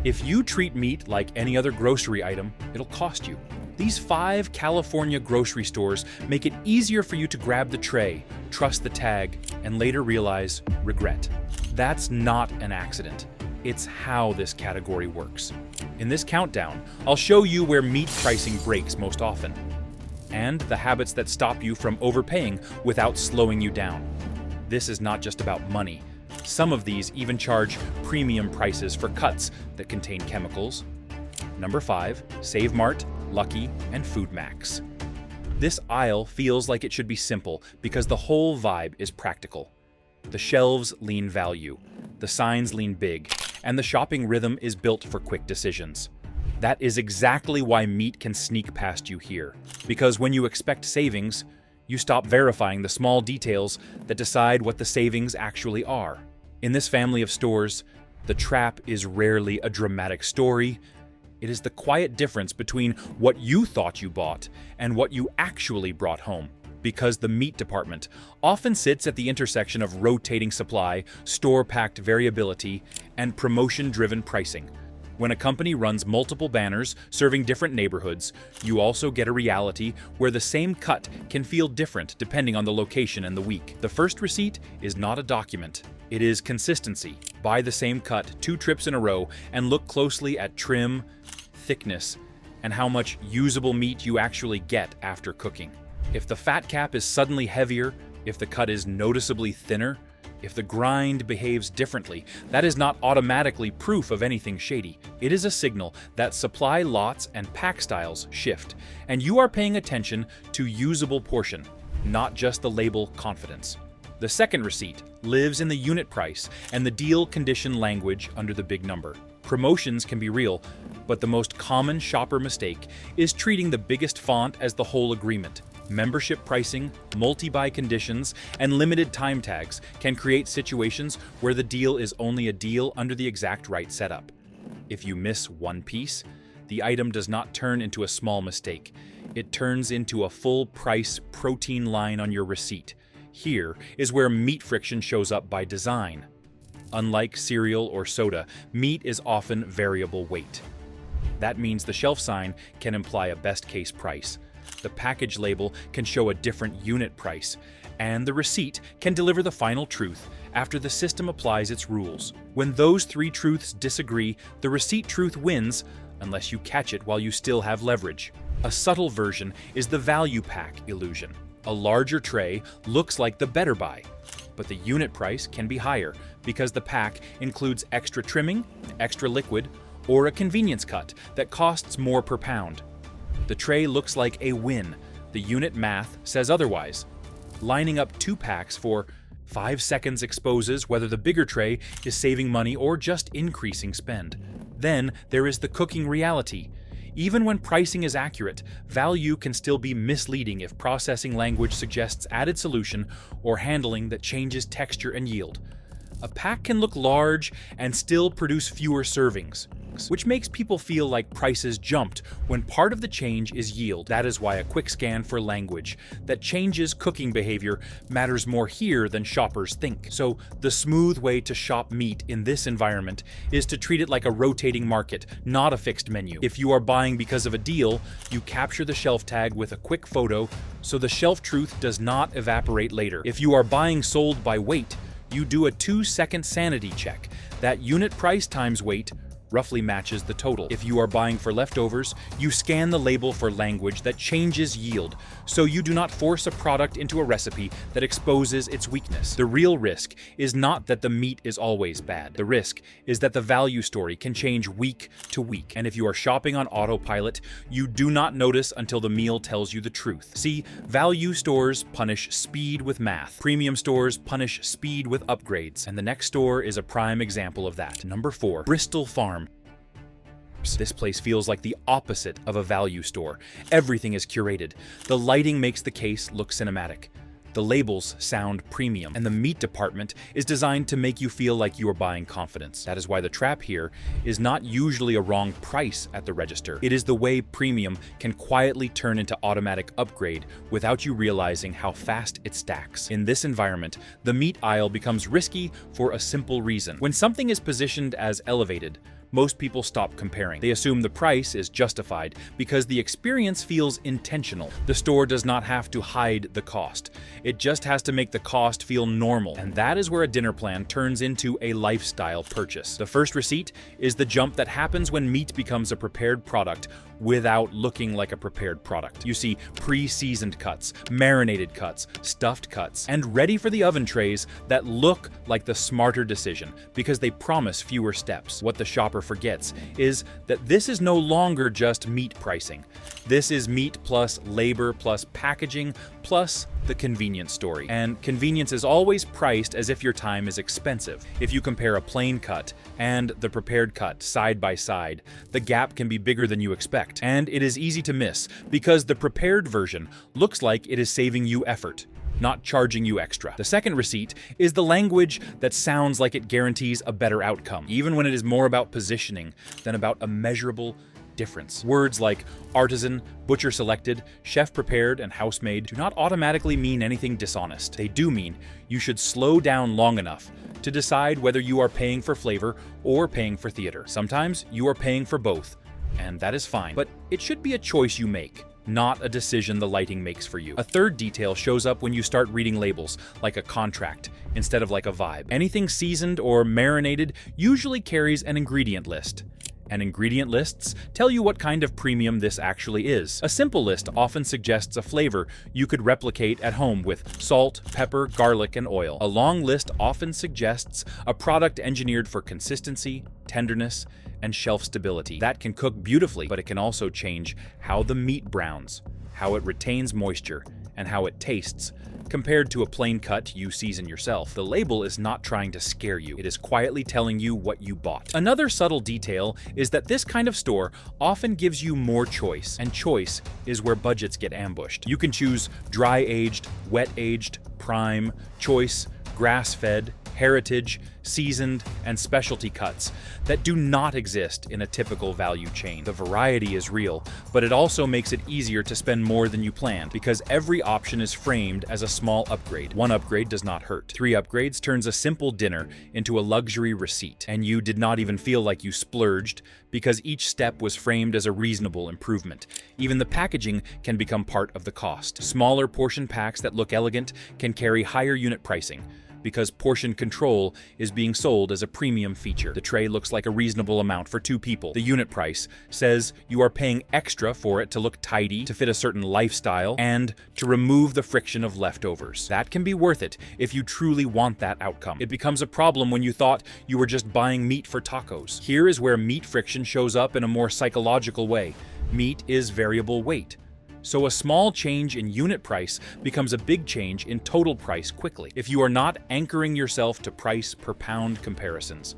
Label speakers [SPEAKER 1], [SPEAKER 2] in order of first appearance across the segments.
[SPEAKER 1] If you treat meat like any other grocery item, it'll cost you. These 5 California grocery stores make it easier for you to grab the tray, trust the tag, and later realize regret. That's not an accident. It's how this category works. In this countdown, I'll show you where meat pricing breaks most often, and the habits that stop you from overpaying without slowing you down. This is not just about money. Some of these even charge premium prices for cuts that contain chemicals. Number 5, Save Mart, Lucky, and Food Max. This aisle feels like it should be simple because the whole vibe is practical. The shelves lean value, the signs lean big, and the shopping rhythm is built for quick decisions. That is exactly why meat can sneak past you here, because when you expect savings, you stop verifying the small details that decide what the savings actually are. In this family of stores, the trap is rarely a dramatic story. It is the quiet difference between what you thought you bought and what you actually brought home. Because the meat department often sits at the intersection of rotating supply, store-packed variability, and promotion-driven pricing. When a company runs multiple banners serving different neighborhoods, you also get a reality where the same cut can feel different depending on the location and the week. The first receipt is not a document. It is consistency. Buy the same cut 2 trips in a row and look closely at trim, thickness, and how much usable meat you actually get after cooking. If the fat cap is suddenly heavier, if the cut is noticeably thinner, if the grind behaves differently, that is not automatically proof of anything shady. It is a signal that supply lots and pack styles shift, and you are paying attention to usable portion, not just the label confidence. The second receipt lives in the unit price and the deal condition language under the big number. Promotions can be real, but the most common shopper mistake is treating the biggest font as the whole agreement. Membership pricing, multi-buy conditions, and limited time tags can create situations where the deal is only a deal under the exact right setup. If you miss one piece, the item does not turn into a small mistake. It turns into a full-price protein line on your receipt. Here is where meat friction shows up by design. Unlike cereal or soda, meat is often variable weight. That means the shelf sign can imply a best-case price. The package label can show a different unit price, and the receipt can deliver the final truth after the system applies its rules. When those 3 truths disagree, the receipt truth wins unless you catch it while you still have leverage. A subtle version is the value pack illusion. A larger tray looks like the better buy, but the unit price can be higher because the pack includes extra trimming, extra liquid, or a convenience cut that costs more per pound. The tray looks like a win. The unit math says otherwise. Lining up 2 packs for 5 seconds exposes whether the bigger tray is saving money or just increasing spend. Then there is the cooking reality. Even when pricing is accurate, value can still be misleading if processing language suggests added solution or handling that changes texture and yield. A pack can look large and still produce fewer servings, which makes people feel like prices jumped when part of the change is yield. That is why a quick scan for language that changes cooking behavior matters more here than shoppers think. So the smooth way to shop meat in this environment is to treat it like a rotating market, not a fixed menu. If you are buying because of a deal, you capture the shelf tag with a quick photo so the shelf truth does not evaporate later. If you are buying sold by weight, you do a 2-second sanity check. That unit price times weight roughly matches the total. If you are buying for leftovers, you scan the label for language that changes yield, so you do not force a product into a recipe that exposes its weakness. The real risk is not that the meat is always bad. The risk is that the value story can change week to week. And if you are shopping on autopilot, you do not notice until the meal tells you the truth. See, value stores punish speed with math. Premium stores punish speed with upgrades. And the next store is a prime example of that. Number 4, Bristol Farm. This place feels like the opposite of a value store. Everything is curated. The lighting makes the case look cinematic. The labels sound premium, and the meat department is designed to make you feel like you are buying confidence. That is why the trap here is not usually a wrong price at the register. It is the way premium can quietly turn into automatic upgrade without you realizing how fast it stacks. In this environment, the meat aisle becomes risky for a simple reason. When something is positioned as elevated, most people stop comparing. They assume the price is justified because the experience feels intentional. The store does not have to hide the cost. It just has to make the cost feel normal. And that is where a dinner plan turns into a lifestyle purchase. The first receipt is the jump that happens when meat becomes a prepared product without looking like a prepared product. You see pre-seasoned cuts, marinated cuts, stuffed cuts, and ready for the oven trays that look like the smarter decision because they promise fewer steps. What the shopper forgets is that this is no longer just meat pricing. This is meat plus labor plus packaging plus the convenience story. And convenience is always priced as if your time is expensive. If you compare a plain cut and the prepared cut side by side, the gap can be bigger than you expect. And it is easy to miss because the prepared version looks like it is saving you effort, not charging you extra. The second receipt is the language that sounds like it guarantees a better outcome, even when it is more about positioning than about a measurable difference. Words like artisan, butcher selected, chef prepared, and house-made do not automatically mean anything dishonest. They do mean you should slow down long enough to decide whether you are paying for flavor or paying for theater. Sometimes you are paying for both, and that is fine. But it should be a choice you make, not a decision the lighting makes for you. A third detail shows up when you start reading labels, like a contract, instead of like a vibe. Anything seasoned or marinated usually carries an ingredient list. And ingredient lists tell you what kind of premium this actually is. A simple list often suggests a flavor you could replicate at home with salt, pepper, garlic, and oil. A long list often suggests a product engineered for consistency, tenderness, and shelf stability. That can cook beautifully, but it can also change how the meat browns, how it retains moisture, and how it tastes, compared to a plain cut you season yourself. The label is not trying to scare you. It is quietly telling you what you bought. Another subtle detail is that this kind of store often gives you more choice, and choice is where budgets get ambushed. You can choose dry-aged, wet-aged, prime, choice, grass-fed, heritage, seasoned, and specialty cuts that do not exist in a typical value chain. The variety is real, but it also makes it easier to spend more than you planned because every option is framed as a small upgrade. One upgrade does not hurt. 3 upgrades turns a simple dinner into a luxury receipt, and you did not even feel like you splurged because each step was framed as a reasonable improvement. Even the packaging can become part of the cost. Smaller portion packs that look elegant can carry higher unit pricing, because portion control is being sold as a premium feature. The tray looks like a reasonable amount for 2 people. The unit price says you are paying extra for it to look tidy, to fit a certain lifestyle, and to remove the friction of leftovers. That can be worth it if you truly want that outcome. It becomes a problem when you thought you were just buying meat for tacos. Here is where meat friction shows up in a more psychological way. Meat is variable weight. So a small change in unit price becomes a big change in total price quickly. If you are not anchoring yourself to price per pound comparisons,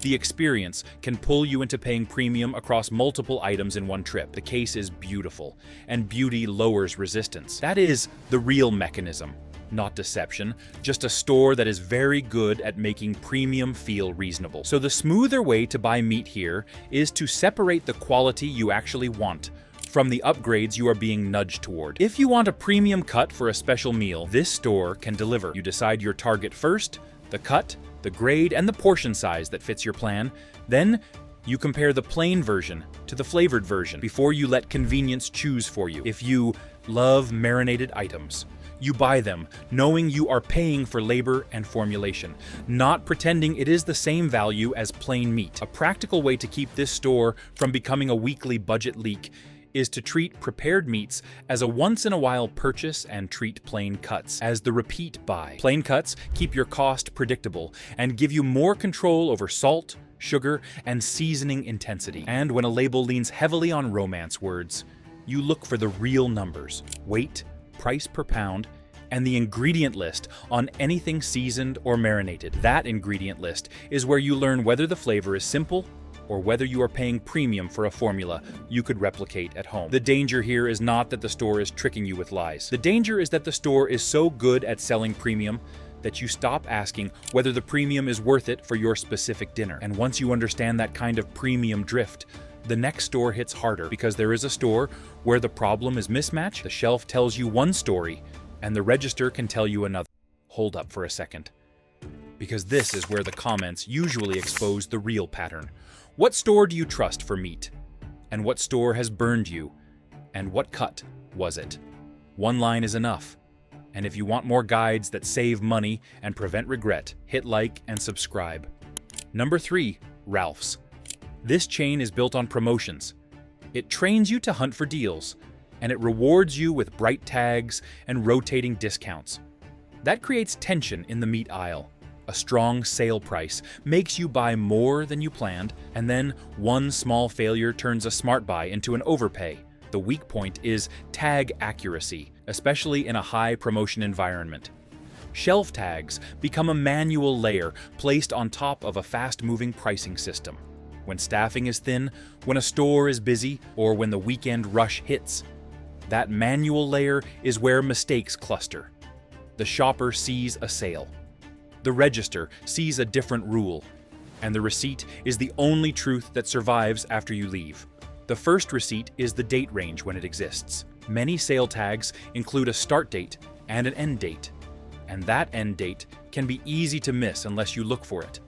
[SPEAKER 1] the experience can pull you into paying premium across multiple items in one trip. The case is beautiful, and beauty lowers resistance. That is the real mechanism, not deception, just a store that is very good at making premium feel reasonable. So the smoother way to buy meat here is to separate the quality you actually want from the upgrades you are being nudged toward. If you want a premium cut for a special meal, this store can deliver. You decide your target first, the cut, the grade, and the portion size that fits your plan. Then you compare the plain version to the flavored version before you let convenience choose for you. If you love marinated items, you buy them knowing you are paying for labor and formulation, not pretending it is the same value as plain meat. A practical way to keep this store from becoming a weekly budget leak is to treat prepared meats as a once-in-a-while purchase and treat plain cuts as the repeat buy. Plain cuts keep your cost predictable and give you more control over salt, sugar, and seasoning intensity. And when a label leans heavily on romance words, you look for the real numbers, weight, price per pound, and the ingredient list on anything seasoned or marinated. That ingredient list is where you learn whether the flavor is simple or whether you are paying premium for a formula you could replicate at home. The danger here is not that the store is tricking you with lies. The danger is that the store is so good at selling premium that you stop asking whether the premium is worth it for your specific dinner. And once you understand that kind of premium drift, the next store hits harder because there is a store where the problem is mismatch. The shelf tells you one story and the register can tell you another. Hold up for a second, because this is where the comments usually expose the real pattern. What store do you trust for meat? And what store has burned you? And what cut was it? One line is enough. And if you want more guides that save money and prevent regret, hit like and subscribe. Number 3, Ralph's. This chain is built on promotions. It trains you to hunt for deals, and it rewards you with bright tags and rotating discounts. That creates tension in the meat aisle. A strong sale price makes you buy more than you planned, and then one small failure turns a smart buy into an overpay. The weak point is tag accuracy, especially in a high promotion environment. Shelf tags become a manual layer placed on top of a fast-moving pricing system. When staffing is thin, when a store is busy, or when the weekend rush hits, that manual layer is where mistakes cluster. The shopper sees a sale. The register sees a different rule, and the receipt is the only truth that survives after you leave. The first receipt is the date range when it exists. Many sale tags include a start date and an end date, and that end date can be easy to miss unless you look for it.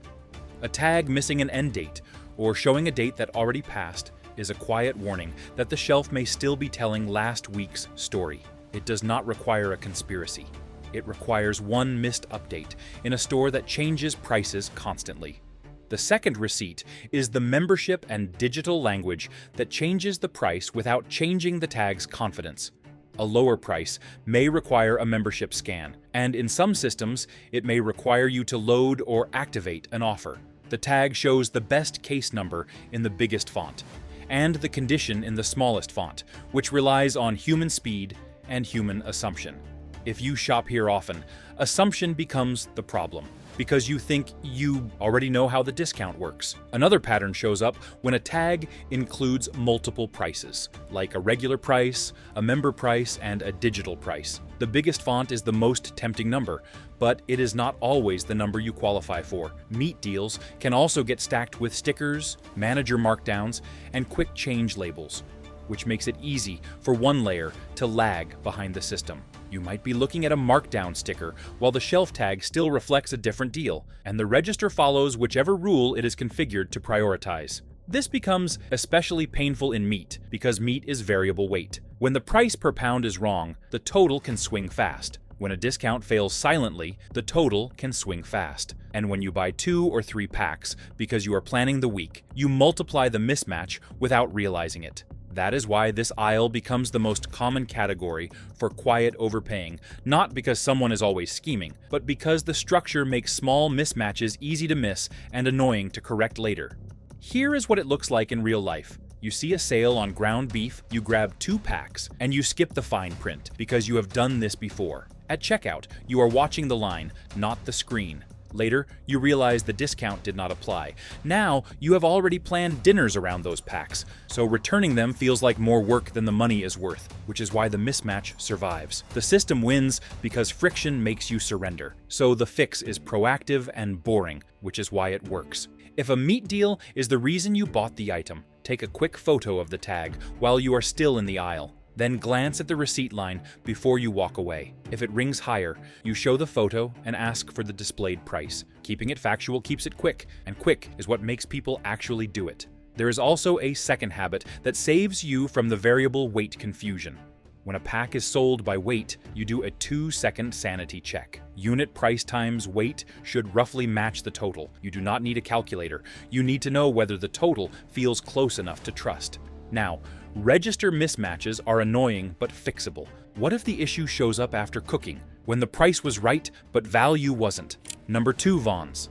[SPEAKER 1] A tag missing an end date or showing a date that already passed is a quiet warning that the shelf may still be telling last week's story. It does not require a conspiracy. It requires one missed update in a store that changes prices constantly. The second receipt is the membership and digital language that changes the price without changing the tag's confidence. A lower price may require a membership scan, and in some systems, it may require you to load or activate an offer. The tag shows the best case number in the biggest font, and the condition in the smallest font, which relies on human speed and human assumption. If you shop here often, assumption becomes the problem, because you think you already know how the discount works. Another pattern shows up when a tag includes multiple prices, like a regular price, a member price, and a digital price. The biggest font is the most tempting number, but it is not always the number you qualify for. Meat deals can also get stacked with stickers, manager markdowns, and quick change labels, which makes it easy for one layer to lag behind the system. You might be looking at a markdown sticker while the shelf tag still reflects a different deal, and the register follows whichever rule it is configured to prioritize. This becomes especially painful in meat because meat is variable weight. When the price per pound is wrong, the total can swing fast. When a discount fails silently, the total can swing fast. And when you buy 2 or 3 packs because you are planning the week, you multiply the mismatch without realizing it. That is why this aisle becomes the most common category for quiet overpaying, not because someone is always scheming, but because the structure makes small mismatches easy to miss and annoying to correct later. Here is what it looks like in real life. You see a sale on ground beef, you grab 2 packs, and you skip the fine print because you have done this before. At checkout, you are watching the line, not the screen. Later, you realize the discount did not apply. Now, you have already planned dinners around those packs, so returning them feels like more work than the money is worth, which is why the mismatch survives. The system wins because friction makes you surrender, so the fix is proactive and boring, which is why it works. If a meat deal is the reason you bought the item, take a quick photo of the tag while you are still in the aisle. Then glance at the receipt line before you walk away. If it rings higher, you show the photo and ask for the displayed price. Keeping it factual keeps it quick, and quick is what makes people actually do it. There is also a second habit that saves you from the variable weight confusion. When a pack is sold by weight, you do a 2-second sanity check. Unit price times weight should roughly match the total. You do not need a calculator. You need to know whether the total feels close enough to trust. Now, register mismatches are annoying but fixable. What if the issue shows up after cooking, when the price was right but value wasn't? Number 2, Vons.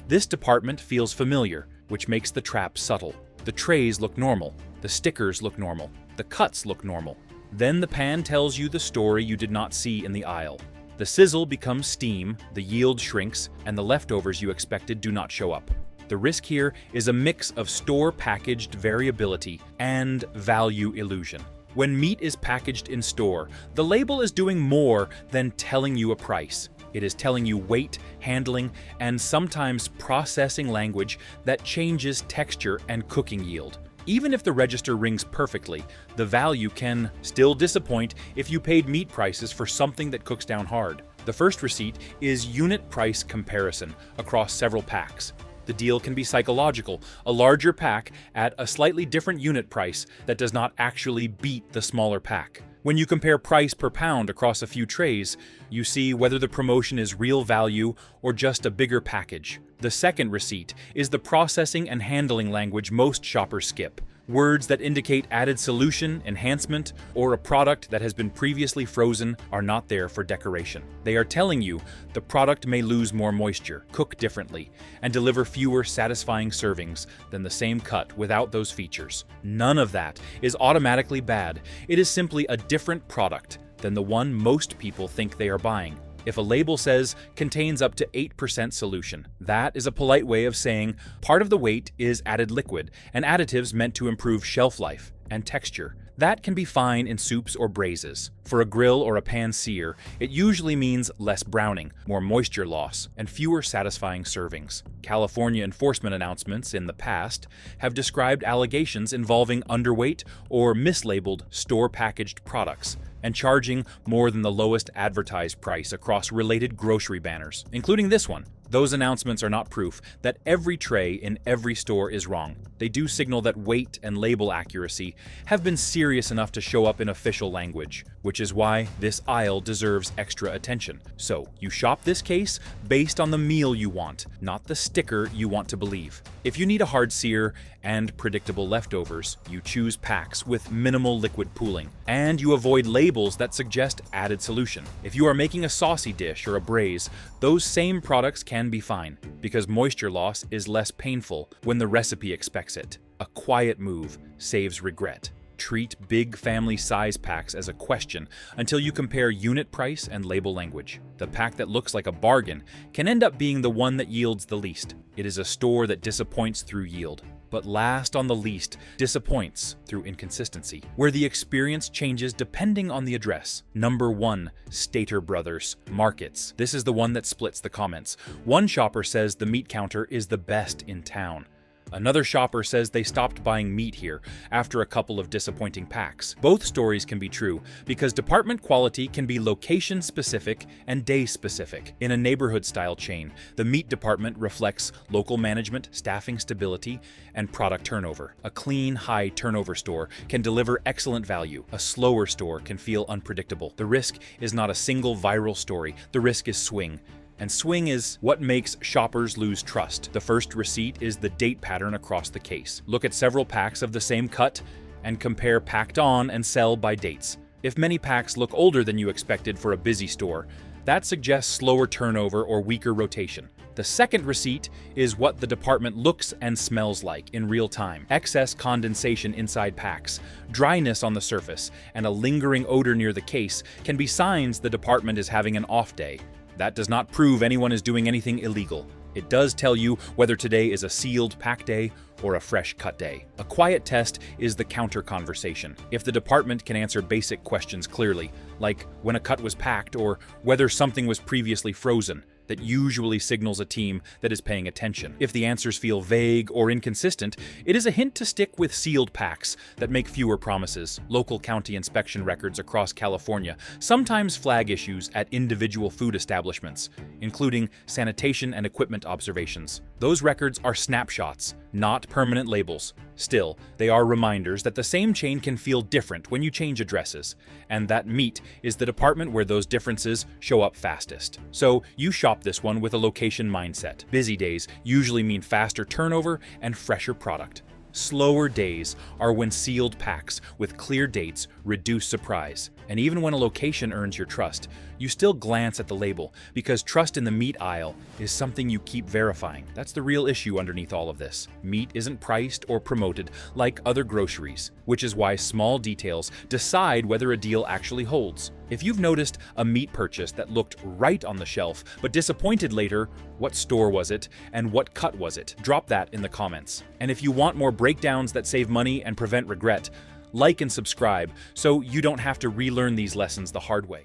[SPEAKER 1] This department feels familiar, which makes the trap subtle. The trays look normal, the stickers look normal, the cuts look normal. Then the pan tells you the story you did not see in the aisle. The sizzle becomes steam, the yield shrinks, and the leftovers you expected do not show up. The risk here is a mix of store-packaged variability and value illusion. When meat is packaged in store, the label is doing more than telling you a price. It is telling you weight, handling, and sometimes processing language that changes texture and cooking yield. Even if the register rings perfectly, the value can still disappoint if you paid meat prices for something that cooks down hard. The first receipt is unit price comparison across several packs. The deal can be psychological, a larger pack at a slightly different unit price that does not actually beat the smaller pack. When you compare price per pound across a few trays, you see whether the promotion is real value or just a bigger package. The second receipt is the processing and handling language most shoppers skip. Words that indicate added solution, enhancement, or a product that has been previously frozen are not there for decoration. They are telling you the product may lose more moisture, cook differently, and deliver fewer satisfying servings than the same cut without those features. None of that is automatically bad. It is simply a different product than the one most people think they are buying. If a label says contains up to 8% solution, that is a polite way of saying part of the weight is added liquid and additives meant to improve shelf life and texture. That can be fine in soups or braises. For a grill or a pan sear, it usually means less browning, more moisture loss, and fewer satisfying servings. California enforcement announcements in the past have described allegations involving underweight or mislabeled store-packaged products, and charging more than the lowest advertised price across related grocery banners, including this one. Those announcements are not proof that every tray in every store is wrong. They do signal that weight and label accuracy have been serious enough to show up in official language, which is why this aisle deserves extra attention. So, you shop this case based on the meal you want, not the sticker you want to believe. If you need a hard sear and predictable leftovers, you choose packs with minimal liquid pooling, and you avoid labels that suggest added solution. If you are making a saucy dish or a braise, those same products can be fine, because moisture loss is less painful when the recipe expects it. A quiet move saves regret. Treat big family size packs as a question until you compare unit price and label language. The pack that looks like a bargain can end up being the one that yields the least. It is a store that disappoints through yield, but last on the least disappoints through inconsistency, where the experience changes depending on the address. Number 1, Stater Brothers Markets. This is the one that splits the comments. One shopper says the meat counter is the best in town. Another shopper says they stopped buying meat here after a couple of disappointing packs. Both stories can be true because department quality can be location-specific and day-specific. In a neighborhood-style chain, the meat department reflects local management, staffing stability, and product turnover. A clean, high-turnover store can deliver excellent value. A slower store can feel unpredictable. The risk is not a single viral story. The risk is swing. And swing is what makes shoppers lose trust. The first receipt is the date pattern across the case. Look at several packs of the same cut and compare packed on and sell by dates. If many packs look older than you expected for a busy store, that suggests slower turnover or weaker rotation. The second receipt is what the department looks and smells like in real time. Excess condensation inside packs, dryness on the surface, and a lingering odor near the case can be signs the department is having an off day. That does not prove anyone is doing anything illegal. It does tell you whether today is a sealed pack day or a fresh cut day. A quiet test is the counter conversation. If the department can answer basic questions clearly, like when a cut was packed or whether something was previously frozen, that usually signals a team that is paying attention. If the answers feel vague or inconsistent, it is a hint to stick with sealed packs that make fewer promises. Local county inspection records across California sometimes flag issues at individual food establishments, including sanitation and equipment observations. Those records are snapshots, not permanent labels. Still, they are reminders that the same chain can feel different when you change addresses, and that meat is the department where those differences show up fastest. So you shop this one with a location mindset. Busy days usually mean faster turnover and fresher product. Slower days are when sealed packs with clear dates reduce surprise. And even when a location earns your trust, you still glance at the label because trust in the meat aisle is something you keep verifying. That's the real issue underneath all of this. Meat isn't priced or promoted like other groceries, which is why small details decide whether a deal actually holds. If you've noticed a meat purchase that looked right on the shelf but disappointed later, what store was it and what cut was it? Drop that in the comments. And if you want more breakdowns that save money and prevent regret, like and subscribe so you don't have to relearn these lessons the hard way.